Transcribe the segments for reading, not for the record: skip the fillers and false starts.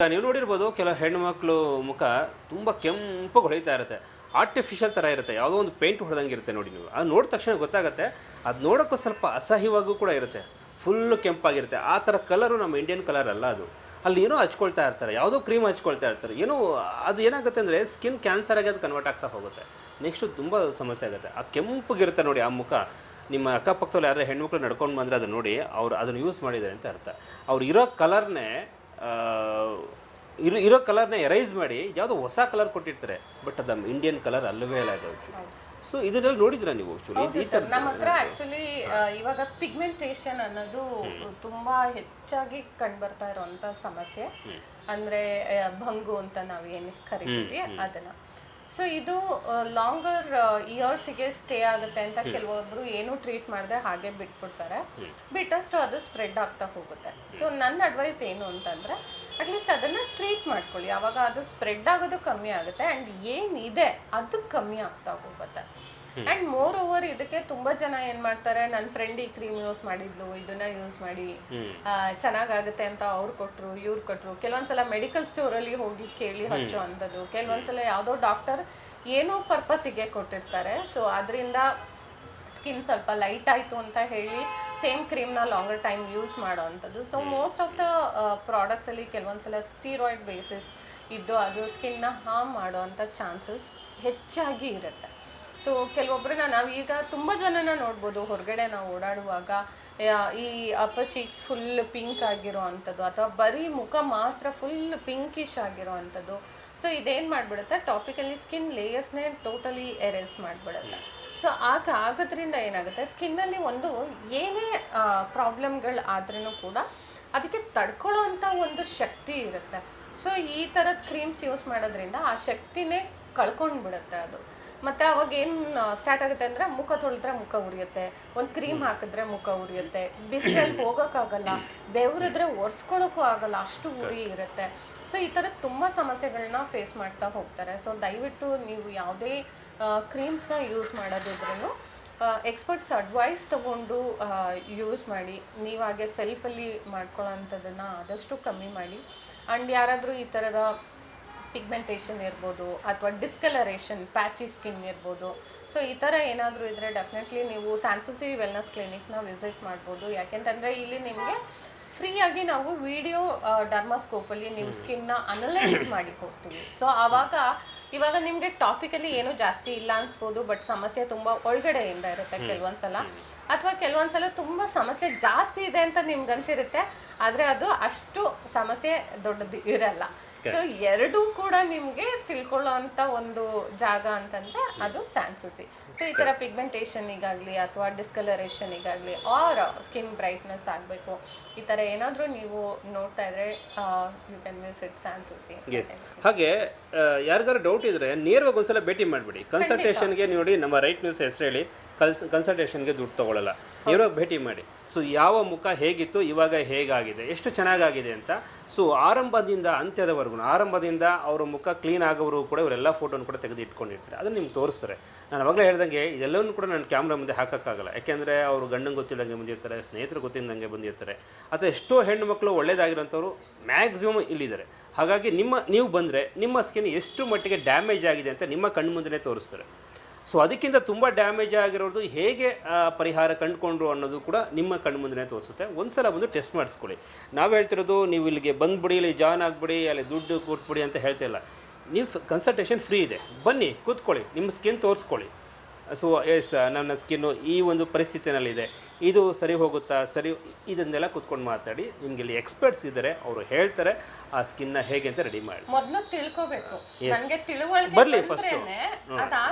ನೀವು ನೋಡಿರ್ಬೋದು ಕೆಲವು ಹೆಣ್ಣುಮಕ್ಕಳು ಮುಖ ತುಂಬ ಕೆಂಪಗೆ ಹೊಳಿತಾ ಇರುತ್ತೆ, ಆರ್ಟಿಫಿಷಿಯಲ್ ಥರ ಇರುತ್ತೆ, ಯಾವುದೋ ಒಂದು ಪೇಂಟ್ ಹೊಡೆದಂಗೆ ಇರುತ್ತೆ ನೋಡಿ. ನೀವು ಅದು ನೋಡಿದ ತಕ್ಷಣ ಗೊತ್ತಾಗುತ್ತೆ. ಅದು ನೋಡೋಕ್ಕೂ ಸ್ವಲ್ಪ ಅಸಹ್ಯವಾಗೂ ಕೂಡ ಇರುತ್ತೆ, ಫುಲ್ಲು ಕೆಂಪಾಗಿರುತ್ತೆ. ಆ ಥರ ಕಲರು ನಮ್ಮ ಇಂಡಿಯನ್ ಕಲರ್ ಅಲ್ಲ ಅದು. ಅಲ್ಲಿ ಏನೋ ಹಚ್ಕೊಳ್ತಾ ಇರ್ತಾರೆ, ಯಾವುದೋ ಕ್ರೀಮ್ ಹಚ್ಕೊಳ್ತಾ ಇರ್ತಾರೆ, ಏನೋ ಅದು ಏನಾಗುತ್ತೆ ಅಂದರೆ ಸ್ಕಿನ್ ಕ್ಯಾನ್ಸರ್ ಆಗಿ ಅದು ಕನ್ವರ್ಟ್ ಆಗ್ತಾ ಹೋಗುತ್ತೆ. ನೆಕ್ಸ್ಟು ತುಂಬ ಸಮಸ್ಯೆ ಆಗುತ್ತೆ. ಆ ಕೆಂಪಗಿರುತ್ತೆ ನೋಡಿ ಆ ಮುಖ. ನಿಮ್ಮ ಅಕ್ಕಪಕ್ಕದಲ್ಲಿ ಯಾರು ಹೆಣ್ಮಕ್ಳು ನಡ್ಕೊಂಡು ಬಂದರೆ ಅದನ್ನು ನೋಡಿ ಅವ್ರು ಅದನ್ನು ಯೂಸ್ ಮಾಡಿದ್ದಾರೆ ಅಂತ ಅರ್ಥ. ಅವ್ರು ಇರೋ ಕಲರ್ನೇ ಎರೈಸ್ ಮಾಡಿ ಯಾವುದೋ ಹೊಸ ಕಲರ್ ಕೊಟ್ಟಿರ್ತಾರೆ, ಬಟ್ ಅದು ನಮ್ಮ ಇಂಡಿಯನ್ ಕಲರ್ ಅಲ್ಲವೇ ಅಲ್ಲ ಅದು. ಸೊ ಇದನ್ನೆಲ್ಲ ನೋಡಿದ್ರ ನೀವು? ನಮ್ಮ ಹತ್ರ ಆಕ್ಚುಲಿ ಇವಾಗ ಪಿಗ್ಮೆಂಟೇಷನ್ ಅನ್ನೋದು ತುಂಬಾ ಹೆಚ್ಚಾಗಿ ಕಂಡುಬರ್ತಾ ಇರುವಂತ ಸಮಸ್ಯೆ. ಅಂದ್ರೆ ಭಂಗು ಅಂತ ನಾವು ಏನು ಕರಿತೀವಿ ಅದನ್ನ. ಸೊ ಇದು ಲಾಂಗರ್ ಇಯರ್ಸಿಗೆ ಸ್ಟೇ ಆಗುತ್ತೆ ಅಂತ ಕೆಲವೊಬ್ರು ಏನು ಟ್ರೀಟ್ ಮಾಡದೆ ಹಾಗೆ ಬಿಟ್ಬಿಡ್ತಾರೆ. ಬಿಟ್ಟಷ್ಟು ಅದು ಸ್ಪ್ರೆಡ್ ಆಗ್ತಾ ಹೋಗುತ್ತೆ. ಸೊ ನನ್ನ ಅಡ್ವೈಸ್ ಏನು ಅಂತಂದ್ರೆ ಅಟ್ಲೀಸ್ಟ್ ಅದನ್ನ ಟ್ರೀಟ್ ಮಾಡ್ಕೊಳ್ಳಿ, ಆವಾಗ ಅದು ಸ್ಪ್ರೆಡ್ ಆಗೋದು ಕಮ್ಮಿ ಆಗುತ್ತೆ ಆ್ಯಂಡ್ ಏನಿದೆ ಅದು ಕಮ್ಮಿ ಆಗ್ತಾ ಹೋಗುತ್ತೆ. ಆ್ಯಂಡ್ ಮೋರ್ ಓವರ್ ಇದಕ್ಕೆ ತುಂಬಾ ಜನ ಏನ್ ಮಾಡ್ತಾರೆ, ನನ್ನ ಫ್ರೆಂಡ್ ಈ ಕ್ರೀಮ್ ಯೂಸ್ ಮಾಡಿದ್ಲು, ಇದನ್ನ ಯೂಸ್ ಮಾಡಿ ಚೆನ್ನಾಗಾಗುತ್ತೆ ಅಂತ ಅವ್ರು ಕೊಟ್ರು ಇವ್ರು ಕೊಟ್ರು. ಕೆಲವೊಂದ್ಸಲ ಮೆಡಿಕಲ್ ಸ್ಟೋರಲ್ಲಿ ಹೋಗಿ ಕೇಳಿ ಹಚ್ಚೋ ಅಂಥದ್ದು, ಕೆಲವೊಂದ್ಸಲ ಯಾವುದೋ ಡಾಕ್ಟರ್ ಏನೋ ಪರ್ಪಸ್ಸಿಗೆ ಕೊಟ್ಟಿರ್ತಾರೆ. ಸೊ ಅದರಿಂದ ಸ್ಕಿನ್ ಸ್ವಲ್ಪ ಲೈಟ್ ಆಯಿತು ಅಂತ ಹೇಳಿ ಸೇಮ್ ಕ್ರೀಮ್ನ ಲಾಂಗರ್ ಟೈಮ್ ಯೂಸ್ ಮಾಡೋ ಅಂಥದ್ದು. ಸೊ ಮೋಸ್ಟ್ ಆಫ್ ದ ಪ್ರಾಡಕ್ಟ್ಸಲ್ಲಿ ಕೆಲವೊಂದ್ಸಲ ಸ್ಟೀರಾಯ್ಡ್ ಬೇಸಿಸ್ ಇದ್ದು ಅದು ಸ್ಕಿನ್ನ ಹಾರ್ಮ್ ಮಾಡೋ ಅಂಥ ಚಾನ್ಸಸ್ ಹೆಚ್ಚಾಗಿ ಇರುತ್ತೆ. ಸೊ ಕೆಲವೊಬ್ಬರನ್ನ ನಾವೀಗ ತುಂಬ ಜನನ ನೋಡ್ಬೋದು, ಹೊರಗಡೆ ನಾವು ಓಡಾಡುವಾಗ ಈ ಅಪ್ಪರ್ ಚೀಕ್ಸ್ ಫುಲ್ ಪಿಂಕ್ ಆಗಿರೋ ಅಂಥದ್ದು ಅಥವಾ ಬರೀ ಮುಖ ಮಾತ್ರ ಫುಲ್ ಪಿಂಕಿಶ್ ಆಗಿರೋ ಅಂಥದ್ದು. ಸೊ ಇದೇನು ಮಾಡಿಬಿಡುತ್ತೆ, ಟಾಪಿಕಲಿ ಸ್ಕಿನ್ ಲೇಯರ್ಸ್ನೇ ಟೋಟಲಿ ಎರೇಸ್ ಮಾಡಿಬಿಡುತ್ತೆ. ಸೊ ಆಗೋದ್ರಿಂದ ಏನಾಗುತ್ತೆ, ಸ್ಕಿನ್ನಲ್ಲಿ ಒಂದು ಏನೇ ಪ್ರಾಬ್ಲಮ್ಗಳು ಆದ್ರೂ ಕೂಡ ಅದಕ್ಕೆ ತಡ್ಕೊಳ್ಳೋ ಅಂಥ ಒಂದು ಶಕ್ತಿ ಇರುತ್ತೆ. ಸೊ ಈ ಥರದ ಕ್ರೀಮ್ಸ್ ಯೂಸ್ ಮಾಡೋದ್ರಿಂದ ಆ ಶಕ್ತಿನೇ ಕಳ್ಕೊಂಡು ಬಿಡುತ್ತೆ ಅದು. ಮತ್ತು ಅವಾಗ ಏನು ಸ್ಟಾರ್ಟ್ ಆಗುತ್ತೆ ಅಂದರೆ ಮುಖ ತೊಳೆದ್ರೆ ಮುಖ ಉರಿಯುತ್ತೆ, ಒಂದು ಕ್ರೀಮ್ ಹಾಕಿದ್ರೆ ಮುಖ ಉರಿಯುತ್ತೆ, ಬಿಸಿಲಲ್ಲಿ ಹೋಗೋಕ್ಕಾಗಲ್ಲ, ಬೆವರಿದ್ರೆ ಒರೆಸ್ಕೊಳ್ಳೋಕ್ಕೂ ಆಗಲ್ಲ, ಅಷ್ಟು ಉರಿ ಇರುತ್ತೆ. ಸೊ ಈ ಥರದ ತುಂಬ ಸಮಸ್ಯೆಗಳನ್ನ ಫೇಸ್ ಮಾಡ್ತಾ ಹೋಗ್ತಾರೆ. ಸೊ ದಯವಿಟ್ಟು ನೀವು ಯಾವುದೇ ಕ್ರೀಮ್ಸ್ನ ಯೂಸ್ ಮಾಡೋದಿದ್ರೂ ಎಕ್ಸ್ಪರ್ಟ್ಸ್ ಅಡ್ವೈಸ್ ತೊಗೊಂಡು ಯೂಸ್ ಮಾಡಿ. ನೀವಾಗೆ ಸೆಲ್ಫಲ್ಲಿ ಮಾಡ್ಕೊಳ್ಳೋ ಅಂಥದ್ದನ್ನು ಆದಷ್ಟು ಕಮ್ಮಿ ಮಾಡಿ. ಆ್ಯಂಡ್ ಯಾರಾದರೂ ಈ ಥರದ ಪಿಗ್ಮೆಂಟೇಷನ್ ಇರ್ಬೋದು ಅಥವಾ ಡಿಸ್ಕಲರೇಷನ್ ಪ್ಯಾಚಿ ಸ್ಕಿನ್ ಇರ್ಬೋದು, ಸೊ ಈ ಥರ ಏನಾದರೂ ಇದ್ದರೆ ಡೆಫಿನೆಟ್ಲಿ ನೀವು ಸ್ಯಾನ್ಸುಸಿ ವೆಲ್ನೆಸ್ ಕ್ಲಿನಿಕ್ನ ವಿಸಿಟ್ ಮಾಡ್ಬೋದು. ಯಾಕೆಂತಂದರೆ ಇಲ್ಲಿ ನಿಮಗೆ ಫ್ರೀಯಾಗಿ ನಾವು ವಿಡಿಯೋ ಡರ್ಮಾಸ್ಕೋಪಲ್ಲಿ ನಿಮ್ಮ ಸ್ಕಿನ್ನ ಅನಲೈಸ್ ಮಾಡಿ ಕೊಡ್ತೀವಿ. ಸೊ ಇವಾಗ ನಿಮಗೆ ಟಾಪಿಕಲಿ ಏನೂ ಜಾಸ್ತಿ ಇಲ್ಲ ಅನ್ಸ್ಬೋದು, ಬಟ್ ಸಮಸ್ಯೆ ತುಂಬ ಒಳಗಡೆಯಿಂದ ಇರುತ್ತೆ ಕೆಲವೊಂದ್ಸಲ, ಅಥವಾ ಕೆಲವೊಂದ್ಸಲ ತುಂಬ ಸಮಸ್ಯೆ ಜಾಸ್ತಿ ಇದೆ ಅಂತ ನಿಮ್ಗೆ ಅನ್ಸಿರುತ್ತೆ, ಆದರೆ ಅದು ಅಷ್ಟು ಸಮಸ್ಯೆ ದೊಡ್ಡದು ಇರಲ್ಲ. ಸೊ ಎರಡೂ ಕೂಡ ನಿಮಗೆ ತಿಳ್ಕೊಳ್ಳೋ ಅಂಥ ಒಂದು ಜಾಗ ಅಂತಂದರೆ ಅದು ಸ್ಯಾನ್ಸುಸಿ. ಸೊ ಈ ಥರ ಪಿಗ್ಮೆಂಟೇಷನಿಗಾಗಲಿ ಅಥವಾ ಡಿಸ್ಕಲರೇಷನಿಗಾಗಲಿ ಆರ್ ಸ್ಕಿನ್ ಬ್ರೈಟ್ನೆಸ್ ಆಗಬೇಕು, ಈ ಥರ ಏನಾದರೂ ನೀವು ನೋಡ್ತಾ ಇದ್ರೆ ಯು ಕ್ಯಾನ್ ವಿಸಿಟ್ ಸ್ಯಾನ್ಸುಸಿ. ಎಸ್. ಹಾಗೆ ಯಾರಿಗಾರು ಡೌಟ್ ಇದ್ದರೆ ನೇರವಾಗಿ ಒಂದ್ಸಲ ಭೇಟಿ ಮಾಡಿಬಿಡಿ. ಕನ್ಸಲ್ಟೇಷನ್ಗೆ ನೋಡಿ, ನಮ್ಮ ರೈಟ್ ನ್ಯೂಸ್ ಹೆಸರು ಹೇಳಿ, ಕನ್ಸಲ್ಟೇಷನ್ಗೆ ದುಡ್ಡು ತೊಗೊಳ್ಳಲ್ಲ, ನೇರವಾಗಿ ಭೇಟಿ ಮಾಡಿ. ಸೊ ಯಾವ ಮುಖ ಹೇಗಿತ್ತು, ಇವಾಗ ಹೇಗಾಗಿದೆ, ಎಷ್ಟು ಚೆನ್ನಾಗಾಗಿದೆ ಅಂತ. ಸೊ ಆರಂಭದಿಂದ ಅಂತ್ಯದವರೆಗೂ, ಆರಂಭದಿಂದ ಅವರ ಮುಖ ಕ್ಲೀನ್ ಆಗೋರು ಕೂಡ ಇವರೆಲ್ಲ ಫೋಟೋನ ಕೂಡ ತೆಗೆದು ಇಟ್ಕೊಂಡಿರ್ತಾರೆ, ಅದನ್ನು ನಿಮ್ಗೆ ತೋರಿಸ್ತಾರೆ. ನಾನು ಅವಾಗಲೇ ಹೇಳ್ದಂಗೆ ಇದೆಲ್ಲವನ್ನೂ ಕೂಡ ನಾನು ಕ್ಯಾಮ್ರಾ ಮುಂದೆ ಹಾಕೋಕ್ಕಾಗಲ್ಲ, ಯಾಕೆಂದರೆ ಅವರು ಗಂಡಂಗೆ ಗೊತ್ತಿಲ್ಲದಂಗೆ ಬಂದಿರ್ತಾರೆ, ಸ್ನೇಹಿತರು ಗೊತ್ತಿಲ್ಲದಂಗೆ ಬಂದಿರ್ತಾರೆ, ಅಥವಾ ಎಷ್ಟೋ ಹೆಣ್ಣು ಮಕ್ಕಳು ಒಳ್ಳೆಯದಾಗಿರೋಂಥವ್ರು ಮ್ಯಾಕ್ಸಿಮಮ್ ಇಲ್ಲಿದ್ದಾರೆ. ಹಾಗಾಗಿ ನೀವು ಬಂದರೆ ನಿಮ್ಮ ಸ್ಕಿನ್ ಎಷ್ಟು ಮಟ್ಟಿಗೆ ಡ್ಯಾಮೇಜ್ ಆಗಿದೆ ಅಂತ ನಿಮ್ಮ ಕಣ್ಣು ಮುಂದೆ ತೋರಿಸ್ತಾರೆ. ಸೊ ಅದಕ್ಕಿಂತ ತುಂಬ ಡ್ಯಾಮೇಜ್ ಆಗಿರೋದು ಹೇಗೆ ಪರಿಹಾರ ಕಂಡುಕೊಂಡ್ರು ಅನ್ನೋದು ಕೂಡ ನಿಮ್ಮ ಕಣ್ಣು ಮುಂದೆ ತೋರಿಸುತ್ತೆ. ಒಂದು ಸಲ ಬಂದು ಟೆಸ್ಟ್ ಮಾಡಿಸ್ಕೊಳ್ಳಿ. ನಾವು ಹೇಳ್ತಿರೋದು ನೀವು ಇಲ್ಲಿಗೆ ಬಂದುಬಿಡಿ, ಇಲ್ಲಿ ಜಾಯ್ನ್ ಆಗಿಬಿಡಿ, ಅಲ್ಲಿ ದುಡ್ಡು ಕೊಟ್ಬಿಡಿ ಅಂತ ಹೇಳ್ತಿಲ್ಲ. ನೀವು ಕನ್ಸಲ್ಟೇಷನ್ ಫ್ರೀ ಇದೆ, ಬನ್ನಿ ಕೂತ್ಕೊಳ್ಳಿ, ನಿಮ್ಮ ಸ್ಕಿನ್ ತೋರಿಸ್ಕೊಳ್ಳಿ. ಸೊ ಎಸ್, ನನ್ನ ಸ್ಕಿನ್ನು ಈ ಒಂದು ಪರಿಸ್ಥಿತಿನಲ್ಲಿದೆ, ಇದು ಸರಿ ಹೋಗುತ್ತಾ, ಸರಿ, ಇದನ್ನೆಲ್ಲ ಕೂತ್ಕೊಂಡು ಮಾತಾಡಿ. ನಿಮ್ಗೆ ಇಲ್ಲಿ ಎಕ್ಸ್ಪರ್ಟ್ಸ್ ಇದ್ದಾರೆ, ಅವರು ಹೇಳ್ತಾರೆ ಆ ಸ್ಕಿನ್ನ ಹೇಗೆ ಅಂತ ರೆಡಿ ಮಾಡಿ. ಮೊದಲು ತಿಳ್ಕೋಬೇಕು, ನನಗೆ ತಿಳುವಳಿಕೆ ಬರಲಿ ಫಸ್ಟ್,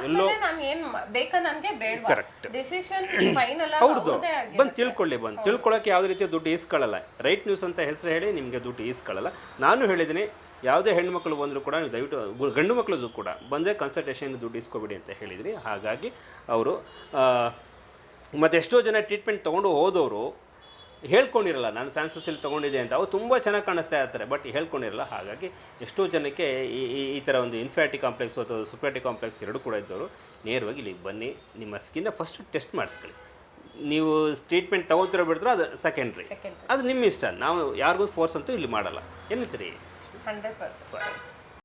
ಎಲ್ಲೋ ನಾನು ಏನು ಬೇಕಾ ನನಗೆ ಬೇಡ, ಕರೆಕ್ಟ್ ಡಿಸಿಷನ್ ಫೈನಲ್ ಹೌದು, ಬಂದು ತಿಳ್ಕೊಳ್ಳಿ. ಬಂದು ತಿಳ್ಕೊಳ್ಳೋಕ್ಕೆ ಯಾವುದೇ ರೀತಿಯ ದುಡ್ಡು ಈಸ್ಕೊಳ್ಳಲ್ಲ. ರೈಟ್ ನ್ಯೂಸ್ ಅಂತ ಹೆಸರು ಹೇಳಿ ನಿಮಗೆ ದುಡ್ಡು ಈಸ್ಕೊಳ್ಳಲ್ಲ. ನಾನು ಹೇಳಿದ್ದೀನಿ, ಯಾವುದೇ ಹೆಣ್ಮಕ್ಳು ಬಂದರೂ ಕೂಡ ನೀವು ದಯವಿಟ್ಟು, ಗಂಡು ಮಕ್ಕಳು ಕೂಡ ಬಂದರೆ ಕನ್ಸಲ್ಟೇಷನ್ ದುಡ್ಡು ಇಸ್ಕೊಬೇಡಿ ಅಂತ ಹೇಳಿದ್ರಿ. ಹಾಗಾಗಿ ಅವರು ಮತ್ತು ಎಷ್ಟೋ ಜನ ಟ್ರೀಟ್ಮೆಂಟ್ ತೊಗೊಂಡು ಹೋದವರು ಹೇಳ್ಕೊಂಡಿರಲ್ಲ, ನಾನು ಸ್ಯಾನ್ಸುಸಿಲ್ ತೊಗೊಂಡಿದ್ದೆ ಅಂತ. ಅವ್ರು ತುಂಬ ಚೆನ್ನಾಗಿ ಕಾಣಿಸ್ತಾ ಇರ್ತಾರೆ, ಬಟ್ ಹೇಳ್ಕೊಂಡಿರಲ್ಲ. ಹಾಗಾಗಿ ಎಷ್ಟೋ ಜನಕ್ಕೆ ಈ ಥರ ಒಂದು ಇನ್ಫ್ಯಾಟಿ ಕಾಂಪ್ಲೆಕ್ಸ್ ಅಥವಾ ಸುಪ್ಯಾಟಿ ಕಾಂಪ್ಲೆಕ್ಸ್ ಎರಡೂ ಕೂಡ ಇದ್ದವರು ನೇರವಾಗಿ ಇಲ್ಲಿಗೆ ಬನ್ನಿ, ನಿಮ್ಮ ಸ್ಕಿನ್ನ ಫಸ್ಟ್ ಟೆಸ್ಟ್ ಮಾಡಿಸ್ಕೊಳ್ಳಿ. ನೀವು ಟ್ರೀಟ್ಮೆಂಟ್ ತೊಗೊಳ್ತಿರೋ ಬಿಡ್ತೀರೋ ಅದು ಸೆಕೆಂಡ್ರಿ, ಅದು ನಿಮ್ಮ ಇಷ್ಟ. ನಾವು ಯಾರಿಗೂ ಫೋರ್ಸ್ ಅಂತೂ ಇಲ್ಲಿ ಮಾಡಲ್ಲ. ಏನಂತೀರಿ? 100%.